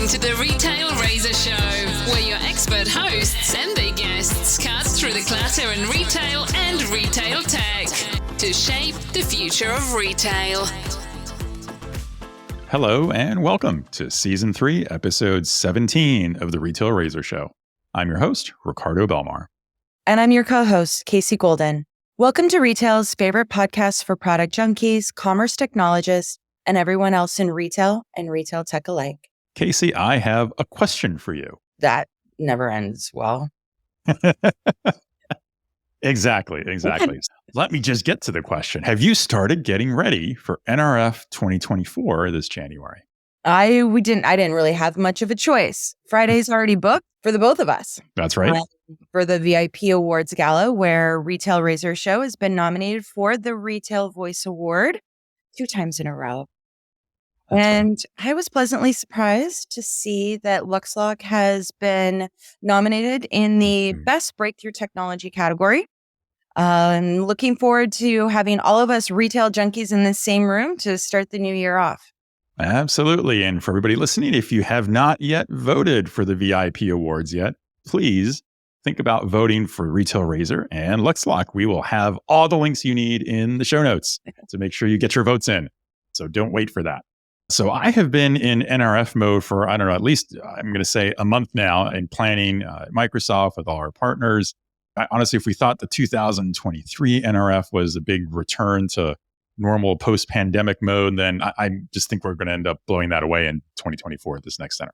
to the Retail Razor Show, where your expert hosts and their guests cut through the clutter in retail and retail tech to shape the future of retail. Hello and welcome to Season 3, Episode 17 of the Retail Razor Show. I'm your host, Ricardo Belmar. And I'm your co-host, Casey Golden. Welcome to Retail's favorite podcast for product junkies, commerce technologists, and everyone else in retail and retail tech alike. Casey, I have a question for you. That never ends well. Exactly. Let me just get to the question. Have you started getting ready for NRF 2024 this January? I didn't really have much of a choice. Friday's already booked for the both of us. That's right. For the VIP Awards Gala, where Retail Razor Show has been nominated for the Retail Voice Award 2 times in a row. And I was pleasantly surprised to see that LuxLock has been nominated in the Best Breakthrough Technology category. I'm looking forward to having all of us retail junkies in the same room to start the new year off. Absolutely. And for everybody listening, if you have not yet voted for the VIP awards yet, please think about voting for Retail Razor and LuxLock. We will have all the links you need in the show notes to make sure you get your votes in. So don't wait for that. So I have been in NRF mode for, I don't know, at least I'm going to say a month now and planning Microsoft with all our partners. Honestly, if we thought the 2023 NRF was a big return to normal post-pandemic mode, then I just think we're going to end up blowing that away in 2024 this next NRF.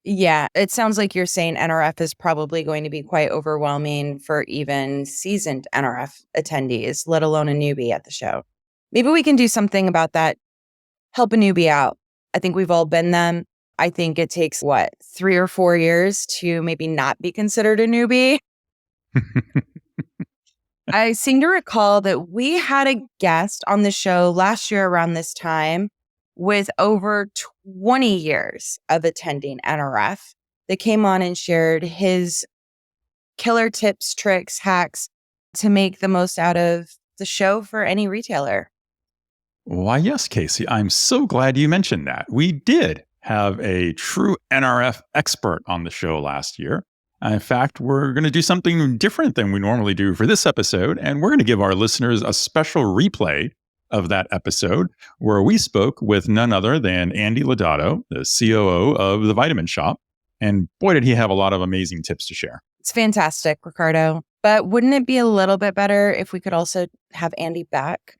Yeah, it sounds like you're saying NRF is probably going to be quite overwhelming for even seasoned NRF attendees, let alone a newbie at the show. Maybe we can do something about that. Help a newbie out. I think we've all been them. I think it takes, 3 or 4 years to maybe not be considered a newbie. I seem to recall that we had a guest on the show last year around this time with over 20 years of attending NRF that came on and shared his killer tips, tricks, hacks to make the most out of the show for any retailer. Why, yes, Casey. I'm so glad you mentioned that. We did have a true NRF expert on the show last year. In fact, we're going to do something different than we normally do for this episode, and we're going to give our listeners a special replay of that episode where we spoke with none other than Andy Laudato, the COO of The Vitamin Shoppe. And boy, did he have a lot of amazing tips to share. It's fantastic, Ricardo. But wouldn't it be a little bit better if we could also have Andy back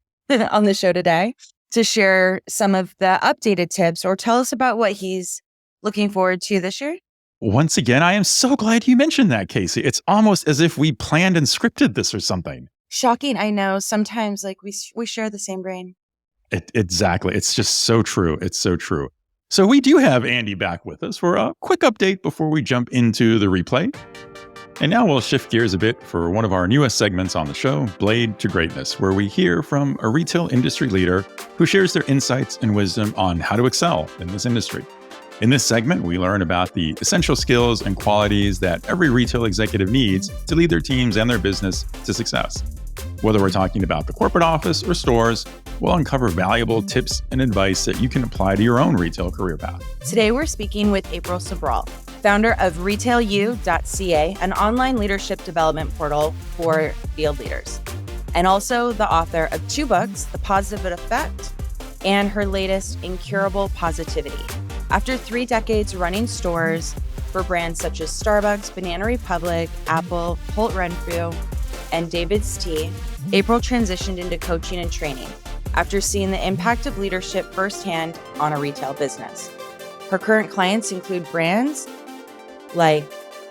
on the show today to share some of the updated tips or tell us about what he's looking forward to this year? Once again, I am so glad you mentioned that, Casey. It's almost as if we planned and scripted this or something. Shocking, I know. Sometimes we share the same brain. Exactly. It's just so true. It's so true. So we do have Andy back with us for a quick update before we jump into the replay. And now we'll shift gears a bit for one of our newest segments on the show, Blade to Greatness, where we hear from a retail industry leader who shares their insights and wisdom on how to excel in this industry. In this segment, we learn about the essential skills and qualities that every retail executive needs to lead their teams and their business to success. Whether we're talking about the corporate office or stores, we'll uncover valuable tips and advice that you can apply to your own retail career path. Today, we're speaking with April Sabral, founder of retailu.ca, an online leadership development portal for field leaders, and also the author of 2 books, The Positive Effect, and her latest, Incurable Positivity. After 3 decades running stores for brands such as Starbucks, Banana Republic, Apple, Holt Renfrew, and David's Tea, April transitioned into coaching and training after seeing the impact of leadership firsthand on a retail business. Her current clients include brands like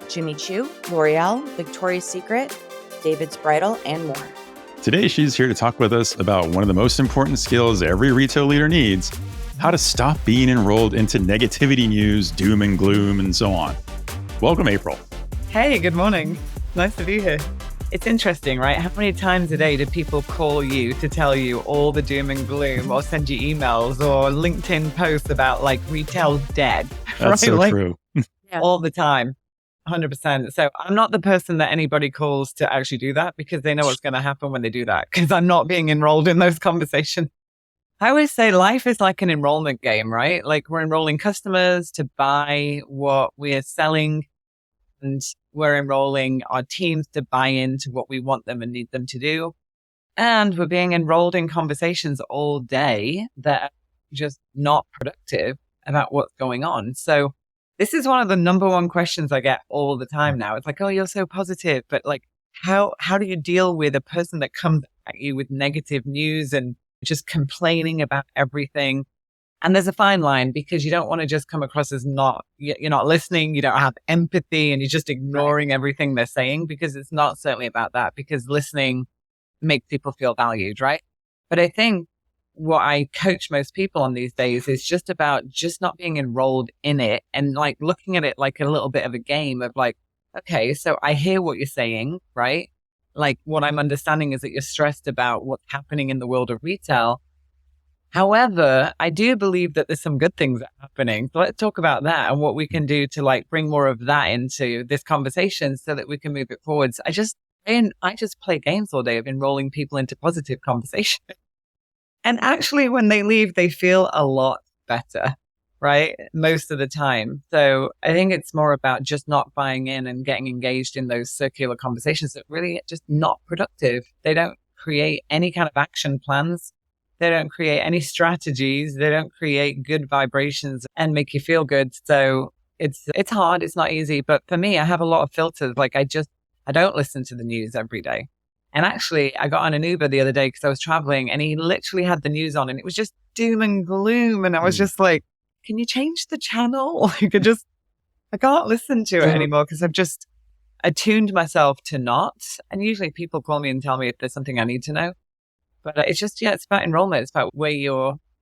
Jimmy Choo, L'Oreal, Victoria's Secret, David's Bridal, and more. Today, she's here to talk with us about one of the most important skills every retail leader needs: how to stop being enrolled into negativity news, doom and gloom, and so on. Welcome, April. Hey, good morning. Nice to be here. It's interesting, right? How many times a day do people call you to tell you all the doom and gloom or send you emails or LinkedIn posts about retail's dead? That's so true. All the time. 100%. So I'm not the person that anybody calls to actually do that because they know what's going to happen when they do that because I'm not being enrolled in those conversations. I always say life is like an enrollment game, right? Like we're enrolling customers to buy what we're selling, and we're enrolling our teams to buy into what we want them and need them to do. And we're being enrolled in conversations all day that are just not productive about what's going on. So this is one of the number one questions I get all the time now. It's like, oh, you're so positive, but like, how do you deal with a person that comes at you with negative news and just complaining about everything? And there's a fine line, because you don't want to just come across as you're not listening, you don't have empathy, and you're just ignoring everything they're saying, because it's not certainly about that, because listening makes people feel valued, right? But I think what I coach most people on these days is just about just not being enrolled in it, and like looking at it like a little bit of a game of like, okay, so I hear what you're saying, right? Like what I'm understanding is that you're stressed about what's happening in the world of retail. However, I do believe that there's some good things that are happening. So let's talk about that and what we can do to like bring more of that into this conversation so that we can move it forwards. I just play games all day of enrolling people into positive conversation. And actually, when they leave, they feel a lot better, right? Most of the time. So I think it's more about just not buying in and getting engaged in those circular conversations that really just not productive. They don't create any kind of action plans. They don't create any strategies. They don't create good vibrations and make you feel good. So it's hard. It's not easy. But for me, I have a lot of filters. Like I don't listen to the news every day. And actually, I got on an Uber the other day because I was traveling, and he literally had the news on and it was just doom and gloom. And I was just like, can you change the channel? Like I can't listen to it anymore, because I've just attuned myself to not. And usually people call me and tell me if there's something I need to know. But it's just, it's about enrollment. It's about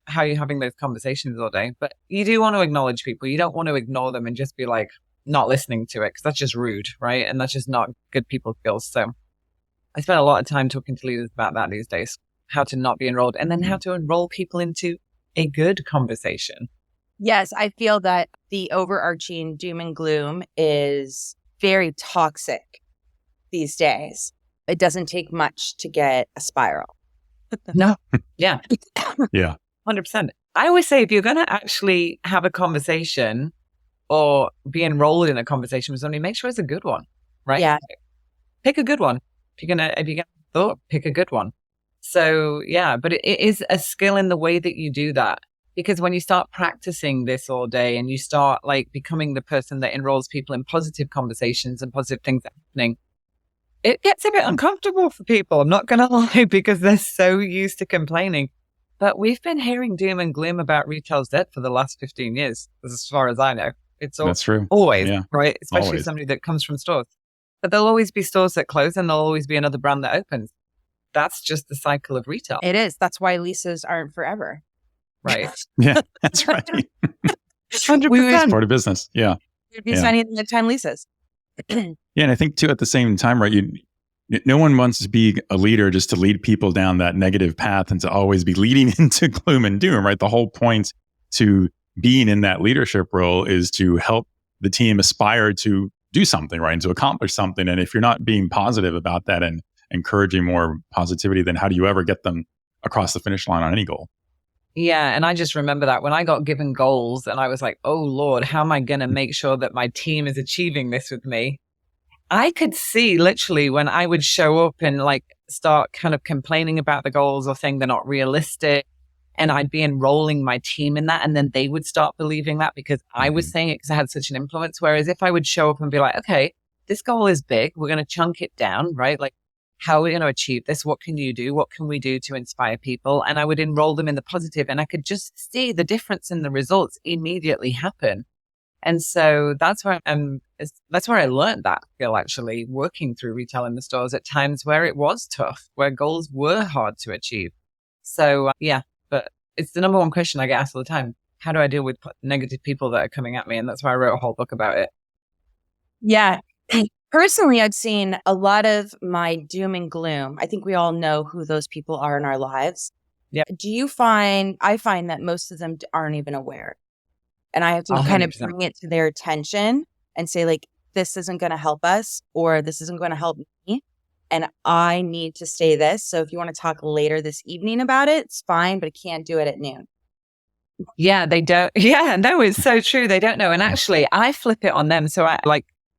how you're having those conversations all day. But you do want to acknowledge people. You don't want to ignore them and just be like, not listening to it, because that's just rude, right? And that's just not good people skills. So I spend a lot of time talking to leaders about that these days, how to not be enrolled, and then how to enroll people into a good conversation. Yes, I feel that the overarching doom and gloom is very toxic these days. It doesn't take much to get a spiral. No. Yeah. Yeah. 100%. I always say, if you're going to actually have a conversation or be enrolled in a conversation with somebody, make sure it's a good one, right? Yeah. Pick a good one. If you're gonna pick a good one. So yeah, but it is a skill in the way that you do that. Because when you start practicing this all day and you start like becoming the person that enrolls people in positive conversations and positive things happening, it gets a bit uncomfortable for people. I'm not going to lie, because they're so used to complaining. But we've been hearing doom and gloom about retail's debt for the last 15 years, as far as I know. That's true. Always, right? Especially somebody that comes from stores. But there'll always be stores that close, and there'll always be another brand that opens. That's just the cycle of retail. It is. That's why leases aren't forever. Right. Yeah, that's right. 100%. Part of business. Yeah. We'd be signing mid-time leases. Yeah. And I think too, at the same time, right, no one wants to be a leader just to lead people down that negative path and to always be leading into gloom and doom, right? The whole point to being in that leadership role is to help the team aspire to do something, right? And to accomplish something. And if you're not being positive about that and encouraging more positivity, then how do you ever get them across the finish line on any goal? Yeah. And I just remember that when I got given goals and I was like, oh Lord, how am I going to make sure that my team is achieving this with me? I could see literally when I would show up and like start kind of complaining about the goals or saying they're not realistic, and I'd be enrolling my team in that, and then they would start believing that because I was saying it, because I had such an influence. Whereas if I would show up and be like, okay, this goal is big, we're going to chunk it down, right? Like, how are we going to achieve this? What can you do? What can we do to inspire people? And I would enroll them in the positive, and I could just see the difference in the results immediately happen. And so that's where I learned that skill, actually, working through retail in the stores at times where it was tough, where goals were hard to achieve. So but it's the number one question I get asked all the time. How do I deal with negative people that are coming at me? And that's why I wrote a whole book about it. Yeah. Personally, I've seen a lot of my doom and gloom. I think we all know who those people are in our lives. Yeah. I find that most of them aren't even aware. And I have to 100%. Kind of bring it to their attention and say, like, this isn't going to help us, or this isn't going to help me. and I need to stay this. So if you want to talk later this evening about it, it's fine, but I can't do it at noon. Yeah, they don't. Yeah, no, it's so true. They don't know. And actually, I flip it on them. So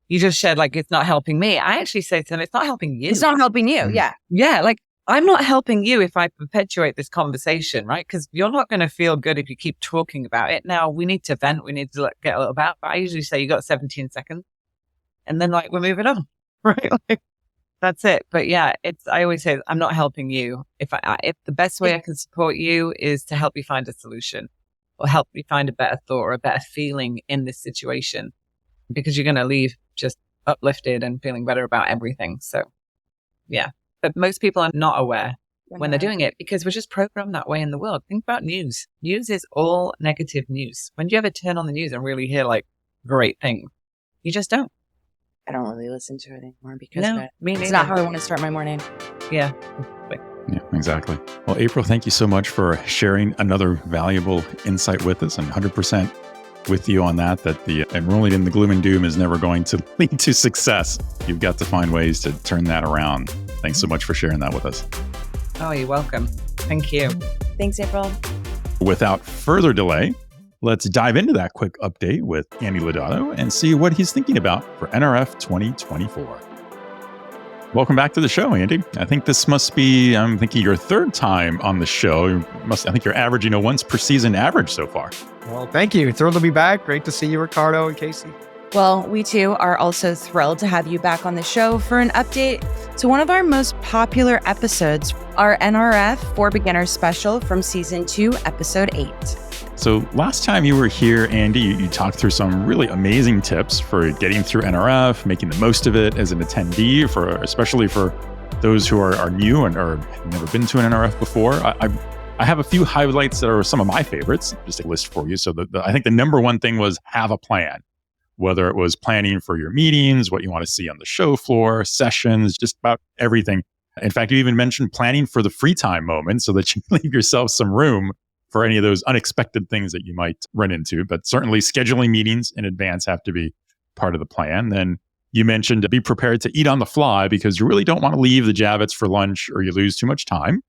you just said, it's not helping me. I actually say to them, it's not helping you. It's not helping you. Yeah. Yeah. I'm not helping you if I perpetuate this conversation, right? Because you're not going to feel good if you keep talking about it. Now, we need to vent. We need to get a little about. But I usually say you got 17 seconds, and then we're moving on, right? That's it. But yeah, I always say I'm not helping you. If the best way I can support you is to help you find a solution, or help you find a better thought or a better feeling in this situation, because you're going to leave just uplifted and feeling better about everything. So yeah. But most people are not aware when they're doing it because we're just programmed that way in the world. Think about news. News is all negative news. When do you ever turn on the news and really hear great things? You just don't. I don't really listen to it anymore because it's not how I want to start my morning. Yeah. Yeah, exactly. Well, April, thank you so much for sharing another valuable insight with us. I'm 100% with you on that the enrolling in the gloom and doom is never going to lead to success. You've got to find ways to turn that around. Thanks so much for sharing that with us. Oh, you're welcome. Thank you. Thanks, April. Without further delay, let's dive into that quick update with Andy Laudato and see what he's thinking about for NRF 2024. Welcome back to the show, Andy. I think this must be, I'm thinking, your third time on the show. I think you're averaging a once per season average so far. Well, thank you. Thrilled to be back. Great to see you, Ricardo and Casey. Well, we too are also thrilled to have you back on the show for an update to one of our most popular episodes, our NRF for Beginners special from season 2, episode 8. So last time you were here, Andy, you talked through some really amazing tips for getting through NRF, making the most of it as an attendee, especially for those who are new and or have never been to an NRF before. I have a few highlights that are some of my favorites, just a list for you. So I think the number one thing was have a plan, whether it was planning for your meetings, what you want to see on the show floor, sessions, just about everything. In fact, you even mentioned planning for the free time moment so that you leave yourself some room for any of those unexpected things that you might run into. But certainly scheduling meetings in advance have to be part of the plan. Then you mentioned to be prepared to eat on the fly because you really don't want to leave the Javits for lunch or you lose too much time.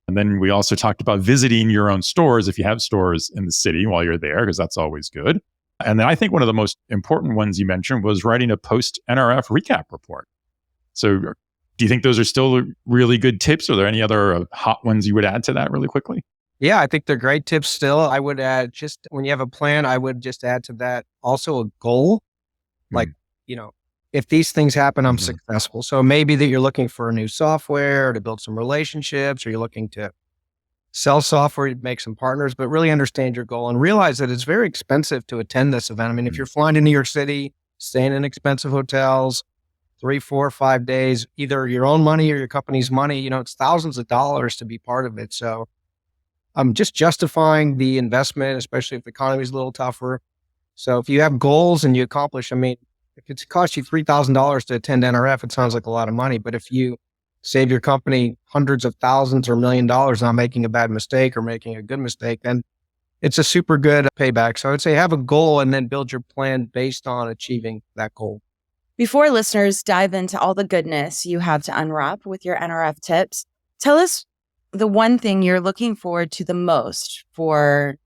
And then we also talked about visiting your own stores if you have stores in the city while you're there, because that's always good. And then I think one of the most important ones you mentioned was writing a post-NRF recap report. So do you think those are still really good tips? Are there any other hot ones you would add to that really quickly? Yeah, I think they're great tips still. I would add, just when you have a plan, I would just add to that also a goal. If these things happen, I'm successful. So maybe that you're looking for a new software to build some relationships, or you're looking to sell software to make some partners, but really understand your goal and realize that it's very expensive to attend this event. I mean, if you're flying to New York City, staying in expensive hotels, 3, 4, 5 days, either your own money or your company's money, it's thousands of dollars to be part of it. So I'm just justifying the investment, especially if the economy is a little tougher. So if you have goals and you accomplish, if it's cost you $3,000 to attend NRF, it sounds like a lot of money. But if you save your company hundreds of thousands or $1 million not making a bad mistake or making a good mistake, then it's a super good payback. So I would say have a goal and then build your plan based on achieving that goal. Before listeners dive into all the goodness you have to unwrap with your NRF tips, tell us the one thing you're looking forward to the most for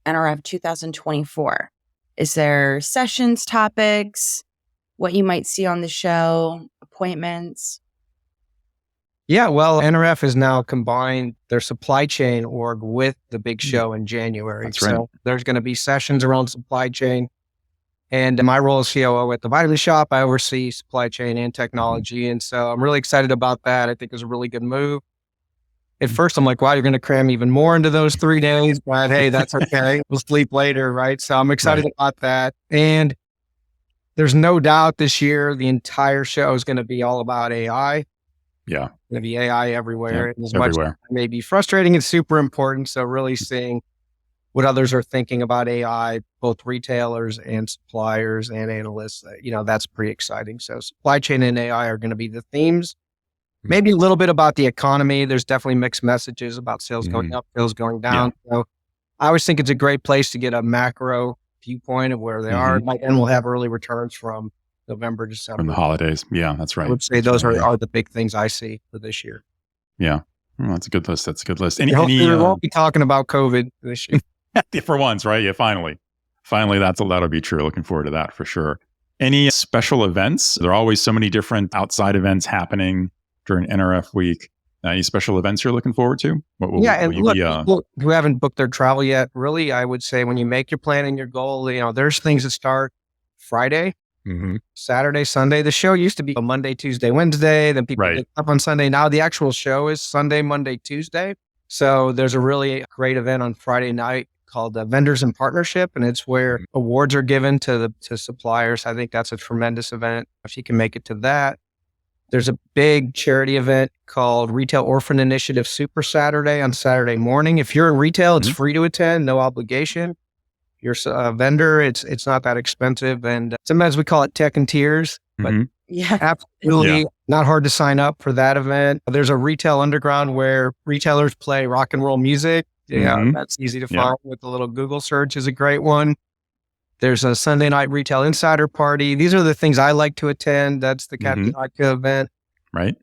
NRF 2024. Is there sessions, topics, what you might see on the show, appointments? Yeah, well, NRF has now combined their supply chain org with the big show in January. That's right. So there's going to be sessions around supply chain. And in my role as COO at the Vitally Shop, I oversee supply chain and technology. And so I'm really excited about that. I think it's a really good move. At first, I'm like, wow, you're going to cram even more into those 3 days. But hey, that's okay. We'll sleep later, right? So I'm excited about that. And there's no doubt this year, the entire show is going to be all about AI. Yeah. Going to be AI everywhere. Yeah, and as much as it may be frustrating, it's super important. So really seeing what others are thinking about AI, both retailers and suppliers and analysts, that's pretty exciting. So supply chain and AI are going to be the themes. Maybe a little bit about the economy. There's definitely mixed messages about sales going up, sales going down. Yeah. So I always think it's a great place to get a macro viewpoint of where they are. And we'll have early returns from November, December. From the holidays. Yeah, that's right. I would say those are the big things I see for this year. Yeah. Well, that's a good list. That's a good list. We won't be talking about COVID this year. For once, right? Yeah, finally, that'll be true. Looking forward to that for sure. Any special events? There are always so many different outside events happening during NRF week. Any special events you're looking forward to? People who haven't booked their travel yet, really, I would say when you make your plan and your goal, there's things that start Friday, Saturday, Sunday. The show used to be a Monday, Tuesday, Wednesday. Then people get up on Sunday. Now the actual show is Sunday, Monday, Tuesday. So there's a really great event on Friday night called Vendors in Partnership, and it's where awards are given to suppliers. I think that's a tremendous event. If you can make it to that. There's a big charity event called Retail Orphan Initiative Super Saturday on Saturday morning. If you're in retail, it's free to attend, no obligation. If you're a vendor, it's not that expensive. And sometimes we call it tech and tiers, but absolutely not hard to sign up for that event. There's a retail underground where retailers play rock and roll music. That's easy to find with a little Google search is a great one. There's a Sunday night retail insider party. These are the things I like to attend. That's the Katika event. Right.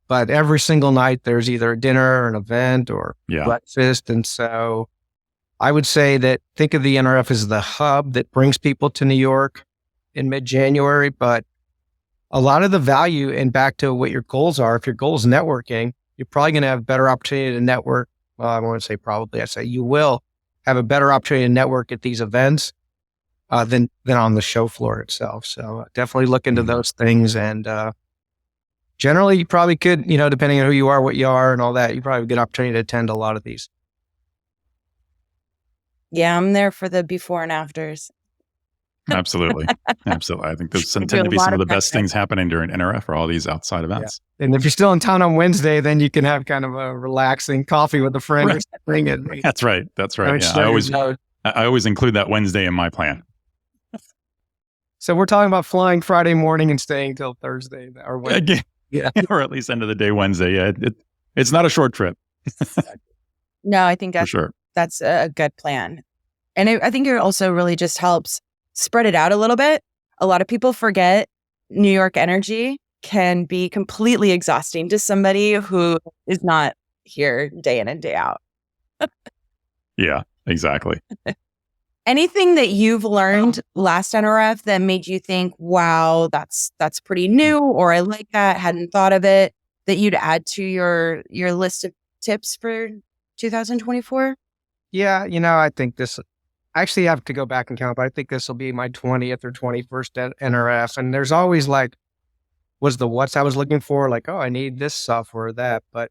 But every single night there's either a dinner or an event or breakfast. And so I would say that think of the NRF as the hub that brings people to New York in mid-January. But a lot of the value and back to what your goals are, if your goal is networking, you're probably going to have a better opportunity to network. Well, I won't say probably. I say you will have a better opportunity to network at these events than on the show floor itself. So definitely look into those things. And generally, you probably could, depending on who you are, what you are, and all that, you probably have a good opportunity to attend a lot of these. Yeah, I'm there for the before and afters. Absolutely. Absolutely. I think those tend to be some of the best things happening during NRF or all these outside events. Yeah. And if you're still in town on Wednesday, then you can have kind of a relaxing coffee with a friend or something. That's right. Yeah. I always include that Wednesday in my plan. So we're talking about flying Friday morning and staying till Thursday or Wednesday. Or at least end of the day Wednesday. Yeah, it's not a short trip. No, I think sure. That's a good plan. And I think it also really just helps spread it out a little bit. A lot of people forget New York energy can be completely exhausting to somebody who is not here day in and day out. Yeah, exactly. Anything that you've learned last NRF that made you think, wow, that's pretty new, or I like that, hadn't thought of it, that you'd add to your list of tips for 2024? Yeah, I think this, I actually have to go back and count, but I think this will be my 20th or 21st NRF. And there's always was the what's I was looking for, I need this software or that. But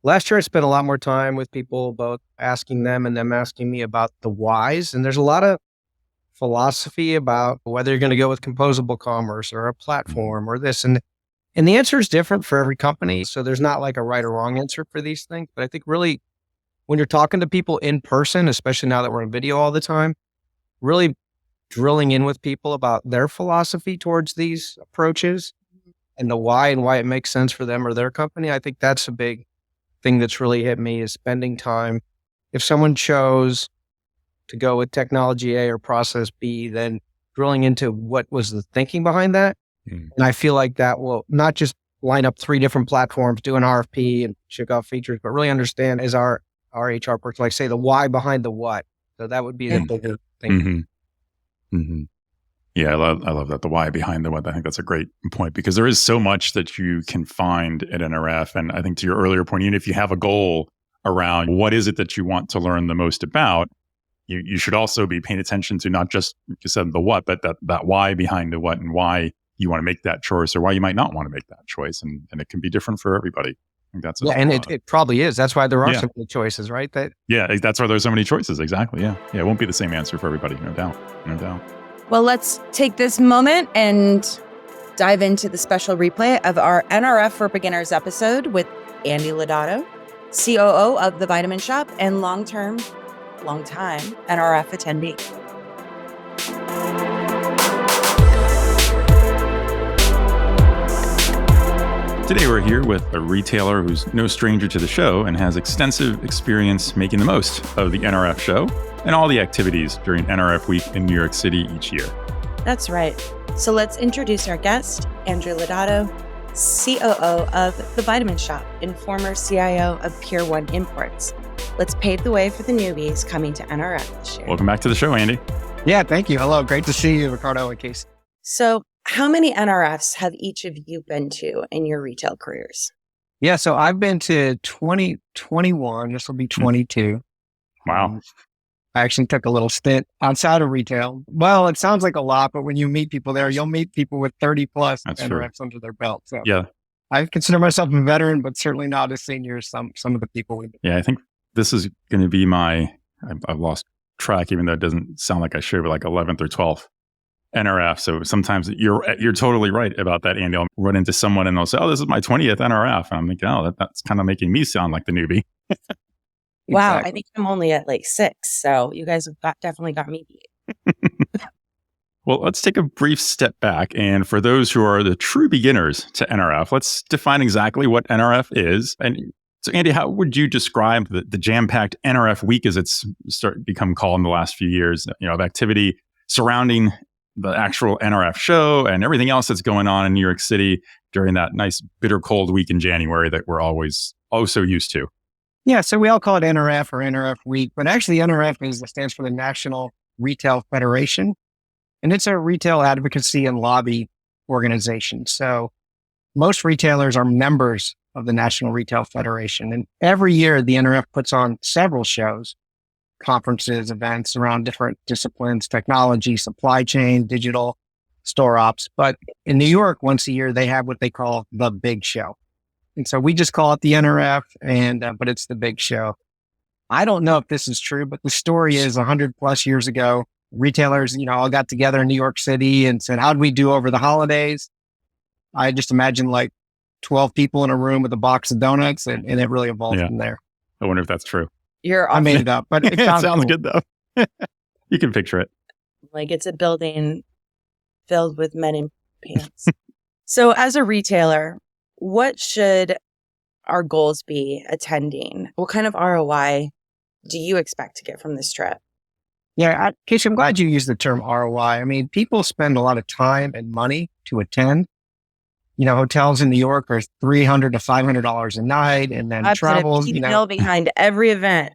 last year, I spent a lot more time with people, both asking them and them asking me about the whys. And there's a lot of philosophy about whether you're going to go with composable commerce or a platform or this. And the answer is different for every company. So there's not a right or wrong answer for these things. But I think really when you're talking to people in person, especially now that we're on video all the time, really drilling in with people about their philosophy towards these approaches and the why and why it makes sense for them or their company. I think that's a big thing that's really hit me is spending time. If someone chose to go with technology A or process B, then drilling into what was the thinking behind that. And I feel like that will not just line up 3 different platforms, do an RFP and check off features, but really understand as our HR person, say the why behind the what. So that would be the bigger thing. Yeah, I love that. The why behind the what. I think that's a great point because there is so much that you can find at NRF. And I think to your earlier point, even if you have a goal around what is it that you want to learn the most about, you should also be paying attention to not just, like you said, the what, but that why behind the what and why you want to make that choice or why you might not want to make that choice. And it can be different for everybody. I think that's it probably is. That's why there are so many choices, right? That's why there's so many choices. Exactly. Yeah. It won't be the same answer for everybody. No doubt. Well, let's take this moment and dive into the special replay of our NRF for Beginners episode with Andy Laudato, COO of The Vitamin Shoppe and long-time NRF attendee. Today we're here with a retailer who's no stranger to the show and has extensive experience making the most of the NRF show and all the activities during NRF week in New York City each year. That's right. So let's introduce our guest, Andy Laudato, COO of The Vitamin Shoppe and former CIO of Pier 1 Imports. Let's pave the way for the newbies coming to NRF this year. Welcome back to the show, Andy. Yeah, thank you. Hello. Great to see you, Ricardo and Casey. So how many NRFs have each of you been to in your retail careers? Yeah, so I've been to 2021. This will be 22. Wow. I actually took a little stint outside of retail. Well, it sounds like a lot, but when you meet people there, you'll meet people with 30 plus NRFs under their belt. So yeah, I consider myself a veteran, but certainly not as senior as some of the people we meet. Yeah, I think this is going to be I've lost track, even though it doesn't sound like I should, but like 11th or 12th NRF. So sometimes you're totally right about that, Andy. I'll run into someone and they'll say, "Oh, this is my 20th NRF." And I'm thinking, "Oh, that's kind of making me sound like the newbie." Wow, Exactly. I think I'm only at like 6, so you guys have definitely got me beat. Well, let's take a brief step back. And for those who are the true beginners to NRF, let's define exactly what NRF is. And so, Andy, how would you describe the jam-packed NRF week as it's become called in the last few years, of activity surrounding the actual NRF show and everything else that's going on in New York City during that nice bitter cold week in January that we're always so used to? Yeah, so we all call it NRF or NRF Week, but actually NRF stands for the National Retail Federation, and it's a retail advocacy and lobby organization. So most retailers are members of the National Retail Federation, and every year the NRF puts on several shows, conferences, events around different disciplines, technology, supply chain, digital, store ops. But in New York, once a year, they have what they call the Big Show. And so we just call it the NRF, but it's the Big Show. I don't know if this is true, but the story is 100 plus years ago, retailers, all got together in New York City and said, "How'd we do over the holidays?" I just imagine like 12 people in a room with a box of donuts, and it really evolved from there. I wonder if that's true. You're I made it up, but it It sounds cool. good though. You can picture it. like it's a building filled with men in pants. So as a retailer, what should our goals be attending? What kind of ROI do you expect to get from this trip? Yeah, Casey, I'm glad you used the term ROI. I mean, people spend a lot of time and money to attend. Hotels in New York are $300 to $500 a night, and then travels. Bill behind every event.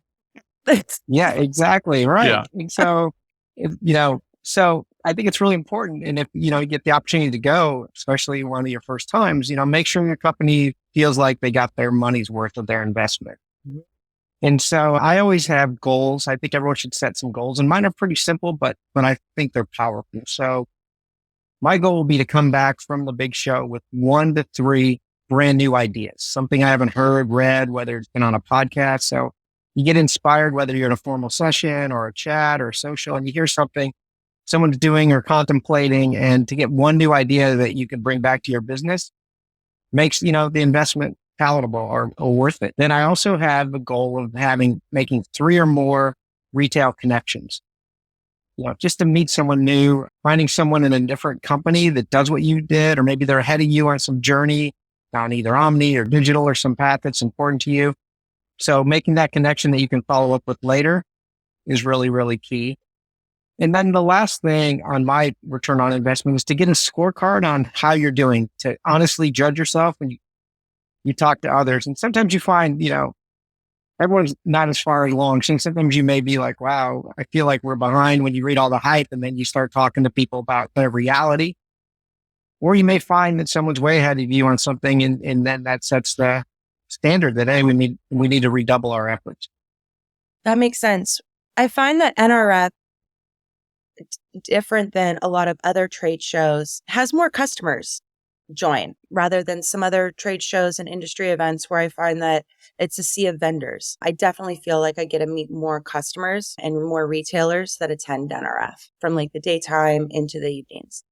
Yeah, exactly. Right. Yeah. And so, so I think it's really important. And if, you get the opportunity to go, especially one of your first times, make sure your company feels like they got their money's worth of their investment. Mm-hmm. And so I always have goals. I think everyone should set some goals, and mine are pretty simple, but I think they're powerful. So my goal will be to come back from the Big Show with 1 to 3 brand new ideas, something I haven't heard, read, whether it's been on a podcast. So you get inspired, whether you're in a formal session or a chat or social, and you hear something someone's doing or contemplating, and to get one new idea that you can bring back to your business makes, the investment palatable or worth it. Then I also have the goal of making 3 or more retail connections, just to meet someone new, finding someone in a different company that does what you did, or maybe they're ahead of you on some journey on either omni or digital or some path that's important to you. So making that connection that you can follow up with later is really, really key. And then the last thing on my return on investment is to get a scorecard on how you're doing, to honestly judge yourself when you talk to others. And sometimes you find, everyone's not as far along. So sometimes you may be like, wow, I feel like we're behind when you read all the hype, and then you start talking to people about their reality. Or you may find that someone's way ahead of you on something, and then that sets the standard that, hey, we need to redouble our efforts. That makes sense. I find that NRF, different than a lot of other trade shows, has more customers join rather than some other trade shows and industry events where I find that it's a sea of vendors. I definitely feel like I get to meet more customers and more retailers that attend NRF from like the daytime into the evenings.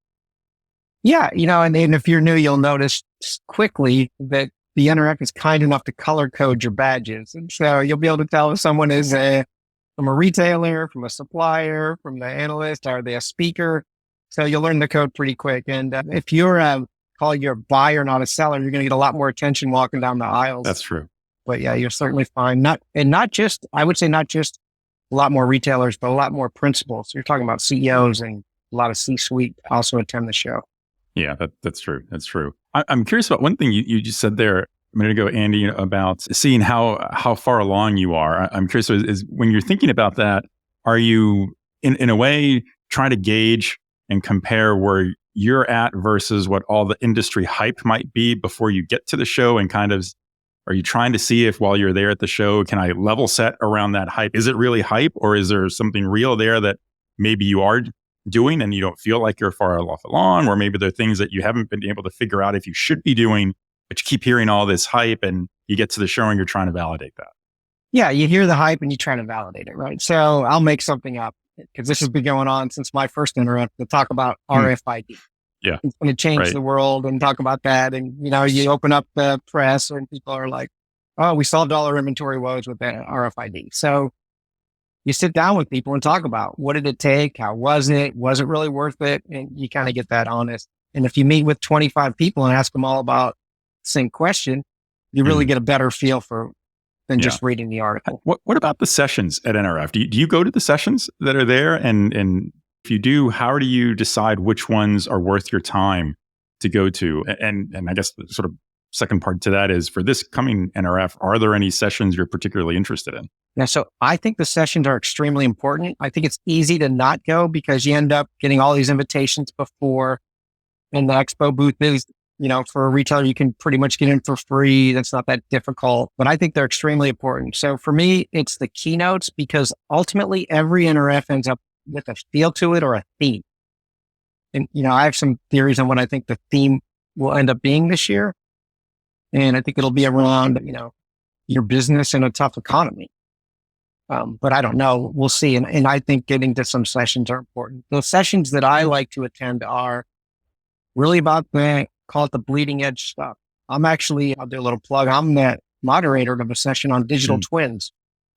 Yeah, and if you're new, you'll notice quickly that the NRF is kind enough to color code your badges. And so you'll be able to tell if someone is from a retailer, from a supplier, from the analyst, are they a speaker? So you'll learn the code pretty quick. And if you're call you a buyer, not a seller, you're going to get a lot more attention walking down the aisles. That's true. But yeah, you'll certainly find not just a lot more retailers, but a lot more principals. You're talking about CEOs and a lot of C-suite also attend the show. Yeah, that's true. That's true. I'm curious about one thing you just said there a minute ago, Andy, about seeing how far along you are. I'm curious, is when you're thinking about that, are you in a way trying to gauge and compare where you're at versus what all the industry hype might be before you get to the show, and kind of, are you trying to see if while you're there at the show, can I level set around that hype? Is it really hype, or is there something real there that maybe you are doing and you don't feel like you're far off along, or maybe there are things that you haven't been able to figure out if you should be doing, but you keep hearing all this hype and you get to the show and you're trying to validate that? Yeah, you hear the hype and you try to validate it, right? So I'll make something up because this has been going on since my first NRF to talk about RFID. Yeah. It's going to change the world and talk about that. And, you open up the press and people are like, oh, we solved all our inventory woes with that RFID. So you sit down with people and talk about what did it take? How was it? Was it really worth it? And you kind of get that honest. And if you meet with 25 people and ask them all about the same question, you really get a better feel than just reading the article. What about the sessions at NRF? Do you go to the sessions that are there? And if you do, how do you decide which ones are worth your time to go to? And I guess the sort of second part to that is, for this coming NRF, are there any sessions you're particularly interested in? Yeah, so I think the sessions are extremely important. I think it's easy to not go because you end up getting all these invitations before, and the expo booth is, for a retailer, you can pretty much get in for free. That's not that difficult, but I think they're extremely important. So for me, it's the keynotes, because ultimately every NRF ends up with a feel to it or a theme. And, I have some theories on what I think the theme will end up being this year. And I think it'll be around, your business in a tough economy. But I don't know. We'll see. And I think getting to some sessions are important. The sessions that I like to attend are really about call it the bleeding edge stuff. I'll do a little plug. I'm the moderator of a session on digital twins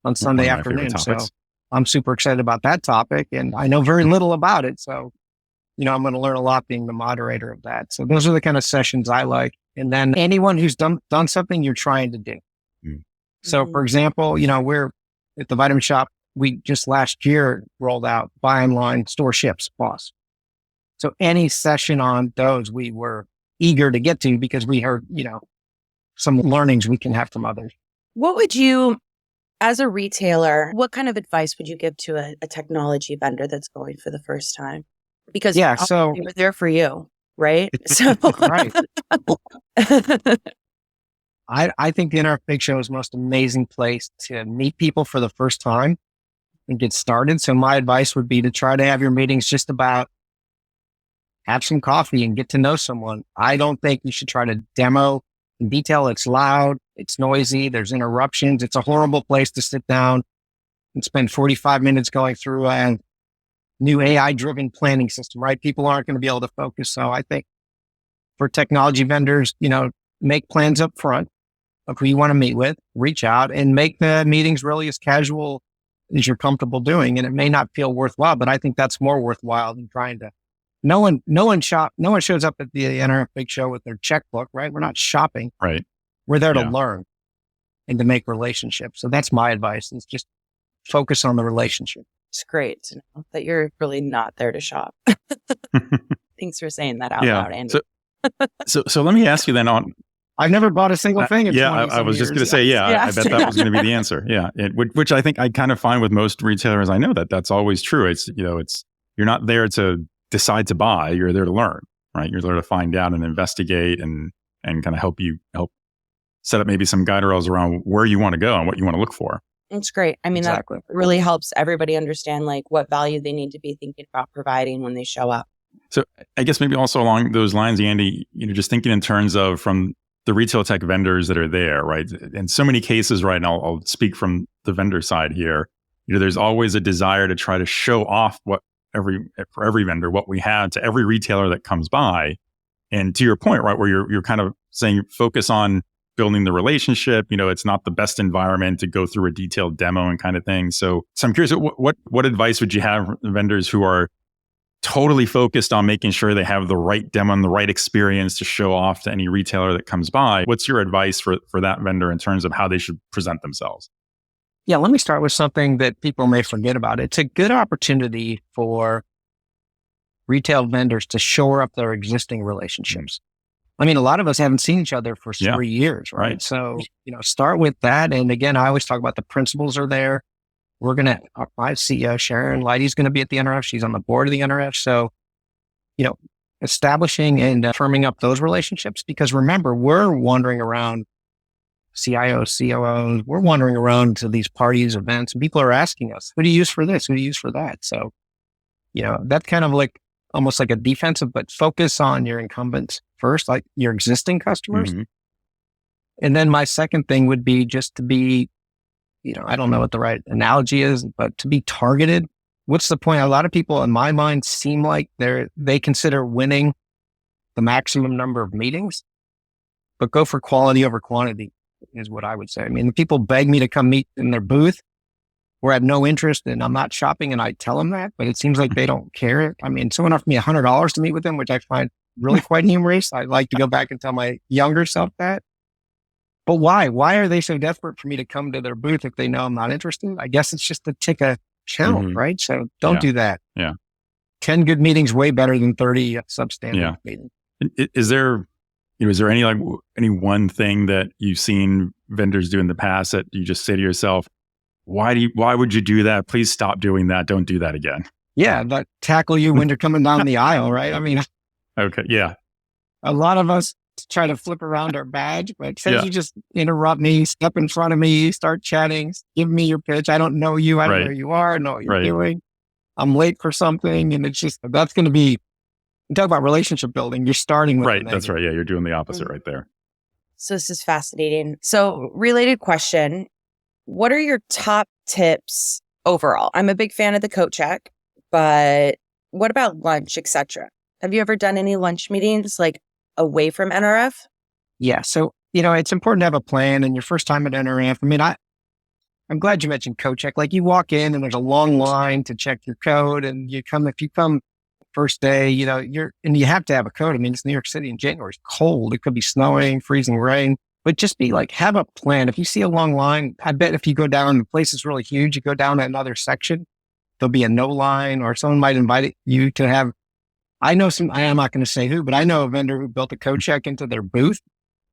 on Sunday afternoon. So I'm super excited about that topic, and I know very little about it. So, I'm going to learn a lot being the moderator of that. So those are the kind of sessions I like. And then anyone who's done something you're trying to do. So for example, we're at the Vitamin Shop. We just last year rolled out buy online, store ships, boss. So any session on those, we were eager to get to because we heard, some learnings we can have from others. What would you, as a retailer, what kind of advice would you give to a technology vendor that's going for the first time? Because so we're there for you, right? So right. I think the NRF Big Show is the most amazing place to meet people for the first time and get started. So my advice would be to try to have your meetings just about have some coffee and get to know someone. I don't think you should try to demo in detail. It's loud, it's noisy, there's interruptions. It's a horrible place to sit down and spend 45 minutes going through a new AI-driven planning system, right? People aren't going to be able to focus. So I think for technology vendors, make plans up front of who you want to meet with, reach out and make the meetings really as casual as you're comfortable doing. And it may not feel worthwhile, but I think that's more worthwhile than trying to, no one shows up at the NRF Big Show with their checkbook, right? We're not shopping. Right. We're there to learn and to make relationships. So that's my advice, is just focus on the relationship. It's great to know that you're really not there to shop. Thanks for saying that out loud, Andy. So let me ask you then on, I've never bought a single thing. I was just going to say, I bet that was going to be the answer. Yeah. Which I think I kind of find with most retailers, I know that's always true. It's, you're not there to decide to buy, you're there to learn, right? You're there to find out and investigate and kind of help set up maybe some guide rails around where you want to go and what you want to look for. It's great. I mean, exactly. That really helps everybody understand what value they need to be thinking about providing when they show up. So I guess maybe also along those lines, Andy, just thinking in terms of from the retail tech vendors that are there, right? In so many cases, right, and I'll speak from the vendor side here, there's always a desire to try to show off for every vendor, what we have to every retailer that comes by. And to your point, right, where you're kind of saying focus on building the relationship, it's not the best environment to go through a detailed demo and kind of thing. So I'm curious, what advice would you have for vendors who are totally focused on making sure they have the right demo and the right experience to show off to any retailer that comes by? What's your advice for that vendor in terms of how they should present themselves? Yeah, let me start with something that people may forget about. It's a good opportunity for retail vendors to shore up their existing relationships. I mean, a lot of us haven't seen each other for 3 years, right? So, start with that. And again, I always talk about the principles are there. My CEO, Sharon Leidy's going to be at the NRF. She's on the board of the NRF. So, establishing and firming up those relationships, because remember, we're wandering around, CIOs, COOs, we're wandering around to these parties, events, and people are asking us, who do you use for this? Who do you use for that? So, that's kind of like almost like a defensive, but focus on your incumbents first, like your existing customers. Mm-hmm. And then my second thing would be just to be, I don't know what the right analogy is, but to be targeted. What's the point? A lot of people in my mind seem like they consider winning the maximum number of meetings, but go for quality over quantity is what I would say. I mean, the people beg me to come meet in their booth where I have no interest and I'm not shopping, and I tell them that, but it seems like they don't care. I mean, someone offered me $100 to meet with them, which I find really quite humorous. I'd like to go back and tell my younger self that. But why? Why are they so desperate for me to come to their booth if they know I'm not interested? I guess it's just to tick a channel, right? So don't do that. Yeah. 10 good meetings, way better than 30 substandard meetings. Is there any one thing that you've seen vendors do in the past that you just say to yourself, why would you do that? Please stop doing that. Don't do that again. Yeah. That tackle you when you're coming down the aisle, right? I mean, okay. Yeah. A lot of us try to flip around our badge, but since you just interrupt me, step in front of me, start chatting, give me your pitch. I don't know you. I don't know who you are. I know what you're doing. I'm late for something. And it's just, that's going to be, you talk about relationship building. You're starting with That's right. Yeah. You're doing the opposite right there. So this is fascinating. So related question, what are your top tips overall? I'm a big fan of the coat check, but what about lunch, etc.? Have you ever done any lunch meetings like away from NRF? Yeah. So, it's important to have a plan, and your first time at NRF. I mean, I'm glad you mentioned code check. Like, you walk in and there's a long line to check your code, and if you come first day, and you have to have a code. I mean, it's New York City in January. It's cold. It could be snowing, freezing rain, but just be like, have a plan. If you see a long line, I bet if you go down, the place is really huge. You go down to another section, there'll be a no line, or someone might invite you to have, I'm not going to say who, but I know a vendor who built a code check into their booth.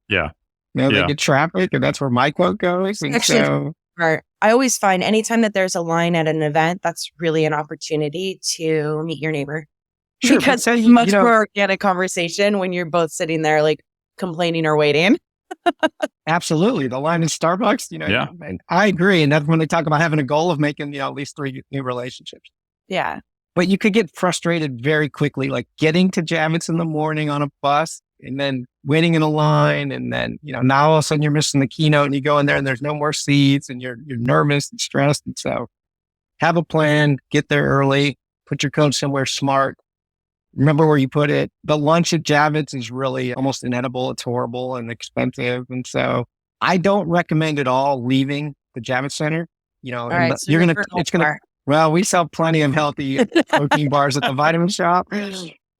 Yeah. They get traffic, and that's where my quote goes. And actually, I always find anytime that there's a line at an event, that's really an opportunity to meet your neighbor. Sure, because it's much more organic conversation when you're both sitting there like complaining or waiting. Absolutely. The line in Starbucks, and I agree. And that's when they talk about having a goal of making, at least 3 new relationships. Yeah. But you could get frustrated very quickly, like getting to Javits in the morning on a bus and then waiting in a line. And then, now all of a sudden you're missing the keynote, and you go in there and there's no more seats, and you're nervous and stressed. And so have a plan, get there early, put your code somewhere smart. Remember where you put it. The lunch at Javits is really almost inedible. It's horrible and expensive. And so I don't recommend at all leaving the Javits Center. All right, so well, we sell plenty of healthy protein bars at the vitamin shop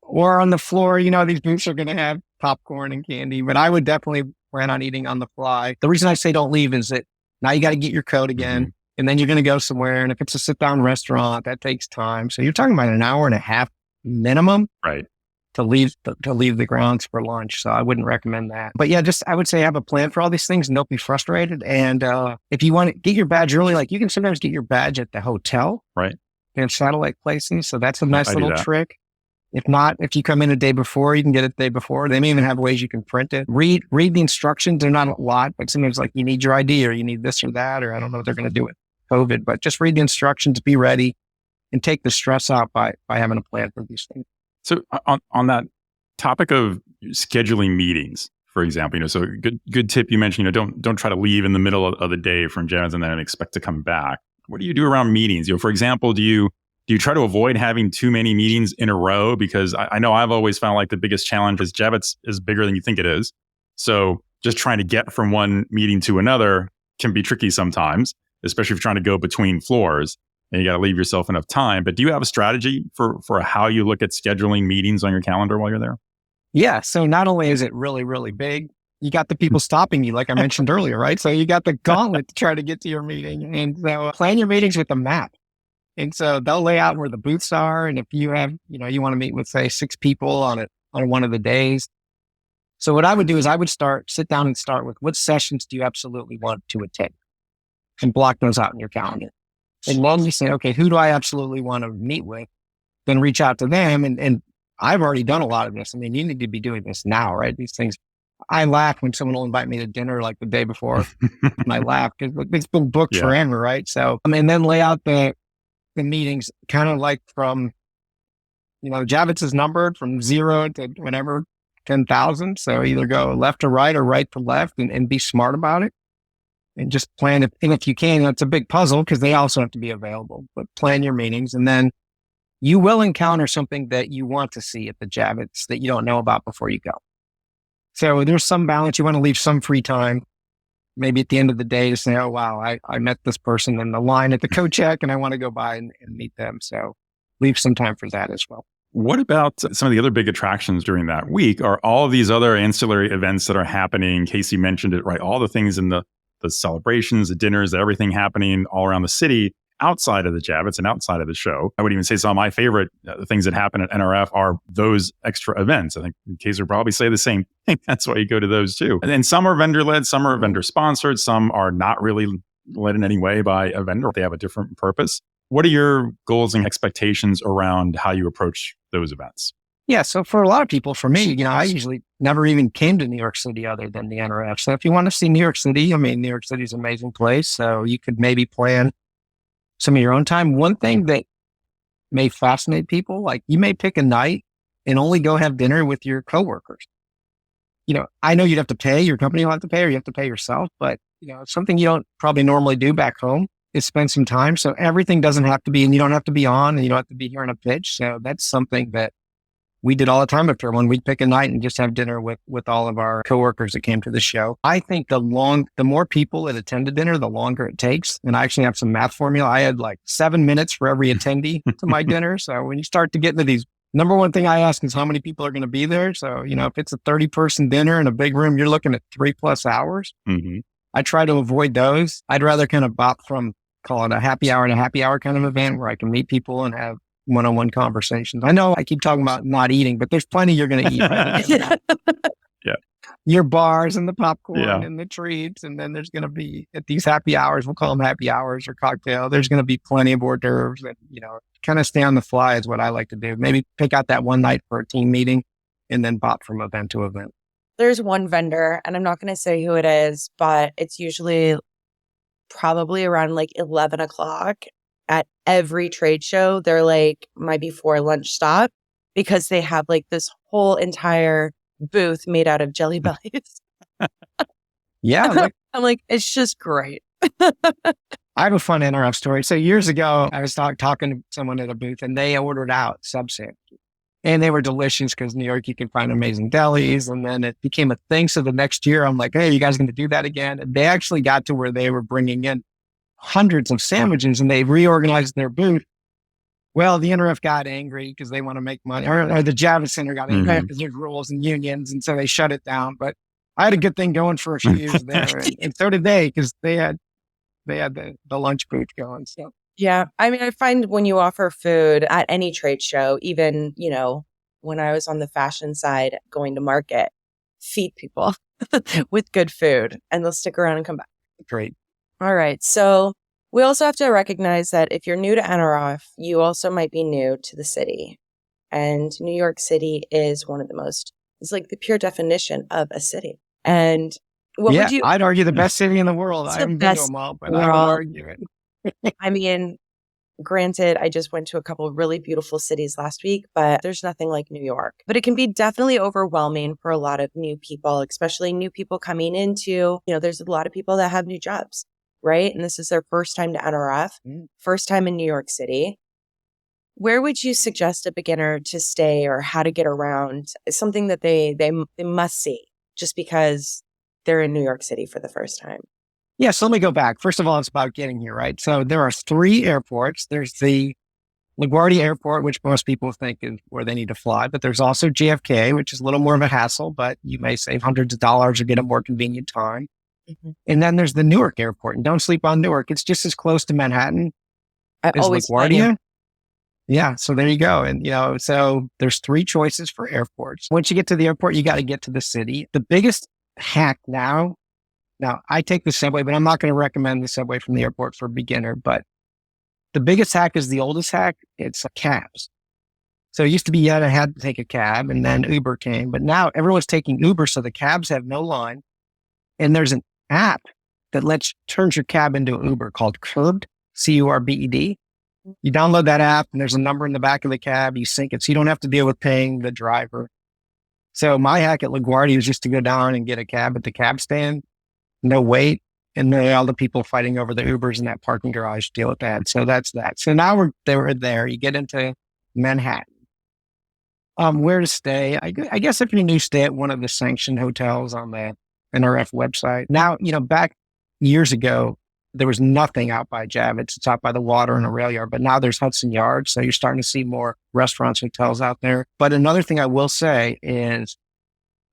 or on the floor. These booths are going to have popcorn and candy, but I would definitely plan on eating on the fly. The reason I say don't leave is that now you got to get your code again, and then you're going to go somewhere. And if it's a sit down restaurant, that takes time. So you're talking about an hour and a half minimum, right, to leave the grounds for lunch. So I wouldn't recommend that. But yeah, I would say have a plan for all these things and don't be frustrated. And if you want to get your badge early, like you can sometimes get your badge at the hotel, right, and satellite places. So that's a nice little trick. If not, if you come in a day before, you can get it the day before. They may even have ways you can print it. Read the instructions. They're not a lot, but sometimes like you need your ID or you need this or that, or I don't know what they're going to do with COVID, but just read the instructions, be ready, and take the stress out by having a plan for these things. So on that topic of scheduling meetings, for example, so good tip you mentioned, don't try to leave in the middle of the day from Javits and then expect to come back. What do you do around meetings? For example, do you try to avoid having too many meetings in a row? Because I know I've always found like the biggest challenge is Javits is bigger than you think it is. So just trying to get from one meeting to another can be tricky sometimes, especially if you're trying to go between floors. And you got to leave yourself enough time. But do you have a strategy for how you look at scheduling meetings on your calendar while you're there? Yeah. So not only is it really, really big, you got the people stopping you, like I mentioned earlier, right? So you got the gauntlet to try to get to your meeting. And so plan your meetings with a map. And so they'll lay out where the booths are. And if you have, you want to meet with, say, 6 people on one of the days. So what I would do is I would sit down and start with what sessions do you absolutely want to attend and block those out in your calendar. And then you say, okay, who do I absolutely want to meet with? Then reach out to them. And I've already done a lot of this. I mean, you need to be doing this now, right? These things, I laugh when someone will invite me to dinner like the day before and I laugh because it's been booked forever, right? So, and then lay out the meetings kind of like from, Javits is numbered from 0 to whatever, 10,000. So either go left to right or right to left and be smart about it and just plan it. And if you can, it's a big puzzle because they also have to be available, but plan your meetings. And then you will encounter something that you want to see at the Javits that you don't know about before you go. So there's some balance. You want to leave some free time, maybe at the end of the day to say, oh, wow, I met this person in the line at the coat check and I want to go by and meet them. So leave some time for that as well. What about some of the other big attractions during that week? Are all of these other ancillary events that are happening? Casey mentioned it, right? All the things in the celebrations, the dinners, everything happening all around the city outside of the Javits and outside of the show. I would even say some of my favorite things that happen at NRF are those extra events. I think Casey would probably say the same thing. That's why you go to those too. And then some are vendor-led, some are vendor-sponsored, some are not really led in any way by a vendor. They have a different purpose. What are your goals and expectations around how you approach those events? Yeah. So for a lot of people, for me, I usually never even came to New York City other than the NRF. So if you want to see New York City, New York City is an amazing place. So you could maybe plan some of your own time. One thing that may fascinate people, like you may pick a night and only go have dinner with your coworkers. I know you'd have to pay, your company will have to pay, or you have to pay yourself, but something you don't probably normally do back home is spend some time. So everything doesn't have to be, and you don't have to be on, and you don't have to be hearing a pitch. So that's something that we did all the time after one. We'd pick a night and just have dinner with all of our coworkers that came to the show. I think the more people that attend a dinner, the longer it takes. And I actually have some math formula. I had like 7 minutes for every attendee to my dinner. So when you start to get into these, number one thing I ask is how many people are going to be there. So, if it's a 30-person dinner in a big room, you're looking at 3+ hours. Mm-hmm. I try to avoid those. I'd rather kind of bop from, call it a happy hour and a happy hour kind of event where I can meet people and have one-on-one conversations. I know I keep talking about not eating, but there's plenty you're going to eat. Right? Yeah. Your bars and the popcorn and the treats. And then there's going to be at these happy hours, we'll call them happy hours or cocktail. There's going to be plenty of hors d'oeuvres and, kind of stay on the fly is what I like to do. Maybe pick out that one night for a team meeting and then bop from event to event. There's one vendor, and I'm not going to say who it is, but it's usually probably around like 11 o'clock at every trade show. They're like my before lunch stop because they have like this whole entire booth made out of jelly bellies. Yeah. I'm like, it's just great. I have a fun NRF story. So years ago, I was talking to someone at a booth and they ordered out sub sandwiches. And they were delicious because New York, you can find amazing delis. And then it became a thing. So the next year, I'm like, hey, you guys going to do that again? And they actually got to where they were bringing in hundreds of sandwiches and they reorganized their booth. Well, the NRF got angry because they want to make money, or the Javits Center got angry because there's rules and unions. And so they shut it down. But I had a good thing going for a few years there. And so did they, because they had the lunch booth going. So. Yeah. I mean, I find when you offer food at any trade show, even, when I was on the fashion side going to market, feed people with good food and they'll stick around and come back. Great. All right. So we also have to recognize that if you're new to NRF, you also might be new to the city. And New York City is one of the most, it's like the pure definition of a city. And I'd argue the best city in the world. I haven't been to them all, but I would argue it. I mean, granted, I just went to a couple of really beautiful cities last week, but there's nothing like New York. But it can be definitely overwhelming for a lot of new people, especially new people coming into, there's a lot of people that have new jobs, right? And this is their first time to NRF, first time in New York City. Where would you suggest a beginner to stay or how to get around? Something that they must see just because they're in New York City for the first time. Yeah, so let me go back. First of all, it's about getting here, right? So there are 3 airports. There's the LaGuardia Airport, which most people think is where they need to fly, but there's also JFK, which is a little more of a hassle, but you may save hundreds of dollars or get a more convenient time. Mm-hmm. And then there's the Newark Airport, and don't sleep on Newark. It's just as close to Manhattan I is always find you. LaGuardia. Yeah. So there you go. And, so there's 3 choices for airports. Once you get to the airport, you got to get to the city. The biggest hack now I take the subway, but I'm not going to recommend the subway from the airport for a beginner. But the biggest hack is the oldest hack. It's cabs. So it used to be you had to take a cab, and then Uber came. But now everyone's taking Uber, so the cabs have no line. And there's an app that turns your cab into an Uber called Curbed, Curbed. You download that app, and there's a number in the back of the cab. You sync it, so you don't have to deal with paying the driver. So my hack at LaGuardia is just to go down and get a cab at the cab stand, no wait, and then all the people fighting over the Ubers in that parking garage deal with that. So that's that. So now we're there. You get into Manhattan. Where to stay? I guess if you're new, stay at one of the sanctioned hotels on the NRF website. Now, back years ago, there was nothing out by Javits. It's out by the water and a rail yard, but now there's Hudson Yards. So you're starting to see more restaurants, hotels out there. But another thing I will say is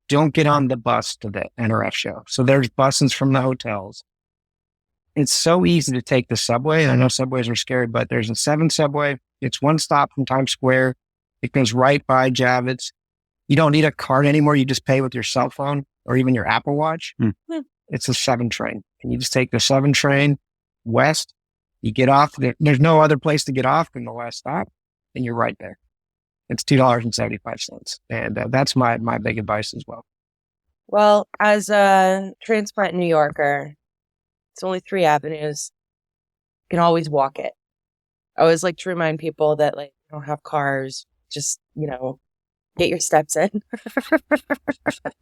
don't get on the bus to the NRF show. So there's buses from the hotels. It's so easy to take the subway. I know subways are scary, but there's a 7 subway. It's one stop from Times Square. It goes right by Javits. You don't need a card anymore. You just pay with your cell phone or even your Apple Watch. It's a 7 train. And you just take the 7 train west. You get off. There's no other place to get off than the last stop, and you're right there. It's $2.75. And that's my big advice as well. Well, as a transplant New Yorker, it's only 3 avenues. You can always walk it. I always like to remind people that you don't have cars. Just, get your steps in.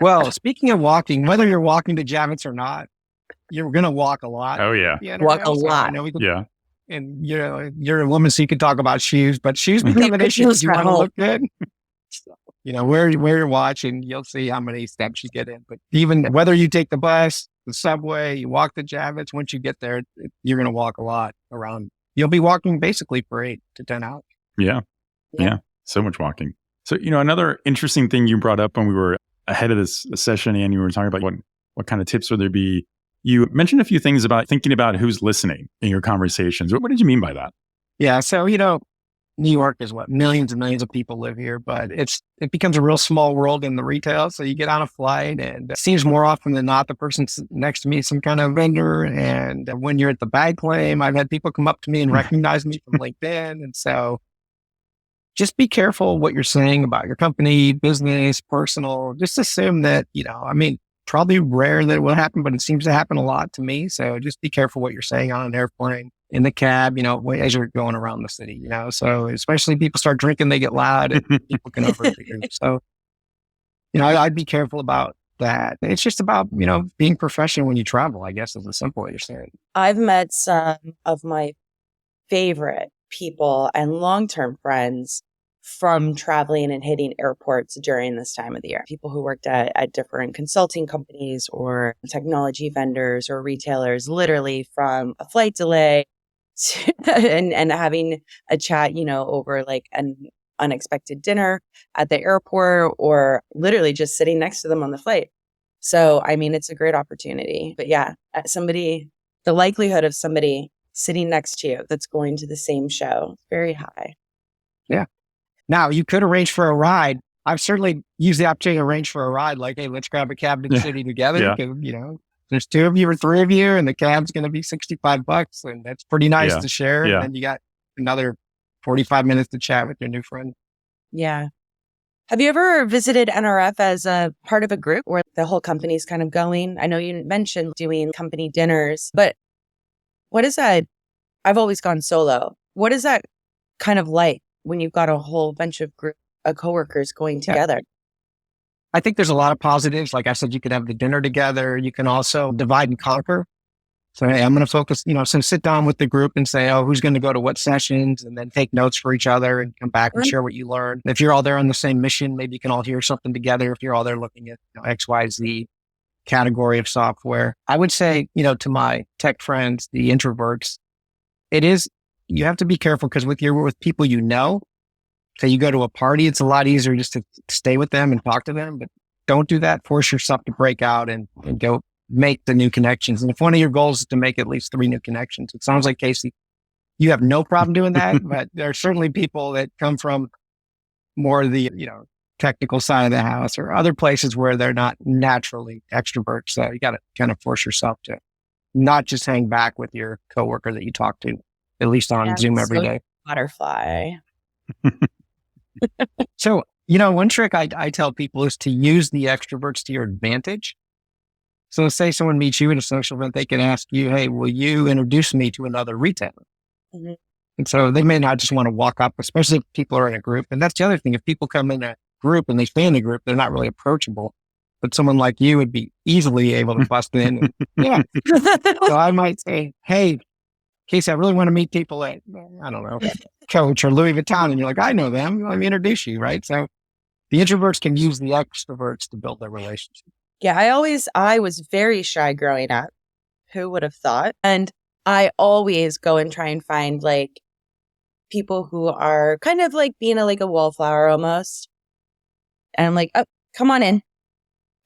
Well, speaking of walking, whether you're walking to Javits or not, you're going to walk a lot. Oh, yeah. Walk a lot. Yeah. And, you're a woman, so you can talk about shoes, but shoes become an issue if you want to look good. Where you're watching, you'll see how many steps you get in. But even whether you take the bus, the subway, you walk to Javits, once you get there, you're going to walk a lot around. You'll be walking basically for 8 to 10 hours. Yeah. So much walking. So, another interesting thing you brought up when we were ahead of this session, and you were talking about what kind of tips would there be? You mentioned a few things about thinking about who's listening in your conversations. What did you mean by that? Yeah. So, New York is millions and millions of people live here, but it becomes a real small world in the retail. So you get on a flight, and it seems more often than not, the person next to me is some kind of vendor. And when you're at the bag claim, I've had people come up to me and recognize me from LinkedIn. And so just be careful what you're saying about your company, business, personal. Just assume that, probably rare that it will happen, but it seems to happen a lot to me. So just be careful what you're saying on an airplane, in the cab, as you're going around the city, So especially people start drinking, they get loud and people can overhear. So, I'd be careful about that. It's just about, being professional when you travel, I guess is the simple way you're saying. I've met some of my favorite people and long-term friends from traveling and hitting airports during this time of the year. People who worked at different consulting companies or technology vendors or retailers, literally from a flight delay to, and having a chat, over an unexpected dinner at the airport, or literally just sitting next to them on the flight. So, it's a great opportunity. But yeah, the likelihood of somebody sitting next to you that's going to the same show is very high. Yeah. Now, you could arrange for a ride. I've certainly used the opportunity to arrange for a ride, hey, let's grab a cab to the city together. Yeah. Because, there's 2 of you or 3 of you, and the cab's going to be $65, and that's pretty nice to share. Yeah. And then you got another 45 minutes to chat with your new friend. Yeah. Have you ever visited NRF as a part of a group where the whole company's kind of going? I know you mentioned doing company dinners, but what is that? I've always gone solo. What is that kind of like when you've got a whole bunch of coworkers going together? I think there's a lot of positives. Like I said, you could have the dinner together. You can also divide and conquer. So, hey, I'm going to focus, so sit down with the group and say, who's going to go to what sessions, and then take notes for each other and come back and share what you learned. If you're all there on the same mission, maybe you can all hear something together. If you're all there looking at X, Y, Z category of software, I would say, to my tech friends, the introverts, you have to be careful because with people, say you go to a party, it's a lot easier just to stay with them and talk to them, but don't do that. Force yourself to break out and go make the new connections. And if one of your goals is to make at least 3 new connections, it sounds like, Casey, you have no problem doing that, but there are certainly people that come from more of the, technical side of the house or other places where they're not naturally extroverts. So you got to kind of force yourself to not just hang back with your coworker that you talk to, at least on Zoom every day. Butterfly. So, one trick I tell people is to use the extroverts to your advantage. So say someone meets you at a social event, they can ask you, hey, will you introduce me to another retailer? Mm-hmm. And so they may not just want to walk up, especially if people are in a group. And that's the other thing. If people come in a group and they stay in the group, they're not really approachable. But someone like you would be easily able to bust in. And, So I might say, hey, Casey, I really want to meet people at, I don't know, Coach or Louis Vuitton. And you're like, I know them. Let me introduce you, right? So the introverts can use the extroverts to build their relationship. Yeah, I was very shy growing up. Who would have thought? And I always go and try and find like people who are kind of like being like a wallflower almost. And I'm like, oh, come on in,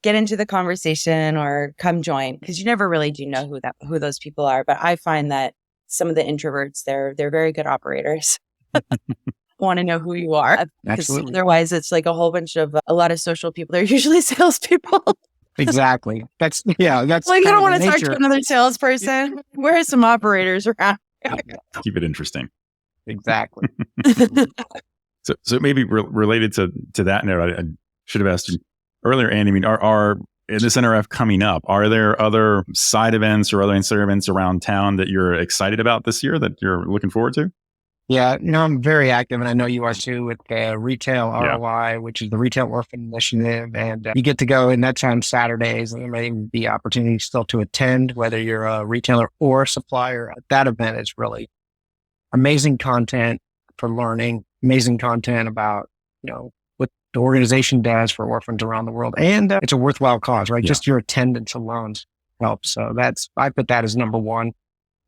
get into the conversation or come join. Because you never really do know who those people are. But I find that some of the introverts, they're very good operators. Want to know who you are. Because otherwise it's like a whole bunch of a lot of social people. They're usually salespeople. Exactly. That's like, I don't want to talk to another salesperson. Where are some operators around? Keep it interesting. Exactly. So maybe related to that note, I should have asked you earlier, Andy. I mean, are in this NRF coming up, are there other side events or other ancillary events around town that you're excited about this year that you're looking forward to? Yeah, I'm very active, and I know you are too, with RetailROI, which is the Retail Orphan Initiative. And you get to go, and that's on Saturdays, and there may be opportunities still to attend, whether you're a retailer or a supplier. That event is really amazing content for learning, amazing content about, what the organization does for orphans around the world. And it's a worthwhile cause, right? Yeah. Just your attendance alone helps. So I put that as number one.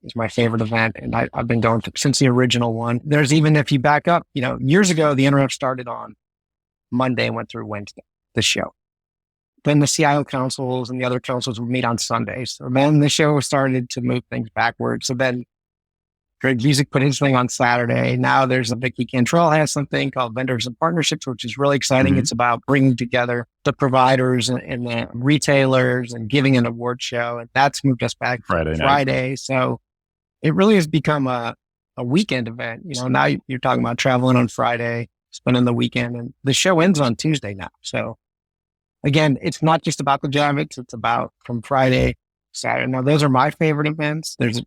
It's my favorite event, and I've been going since the original one. There's even, if you back up, years ago, the NRF started on Monday and went through Wednesday, the show. Then the CIO councils and the other councils would meet on Sundays. So then the show started to move things backwards. So then Greg Music put his thing on Saturday. Now there's Vicky Cantrell has something called Vendors and Partnerships, which is really exciting. Mm-hmm. It's about bringing together the providers and the retailers and giving an award show. And that's moved us back Friday. So it really has become a weekend event. Now you're talking about traveling on Friday, spending the weekend, and the show ends on Tuesday now. So again, it's not just about the Javits. It's about from Friday, Saturday. Now those are my favorite events. There's a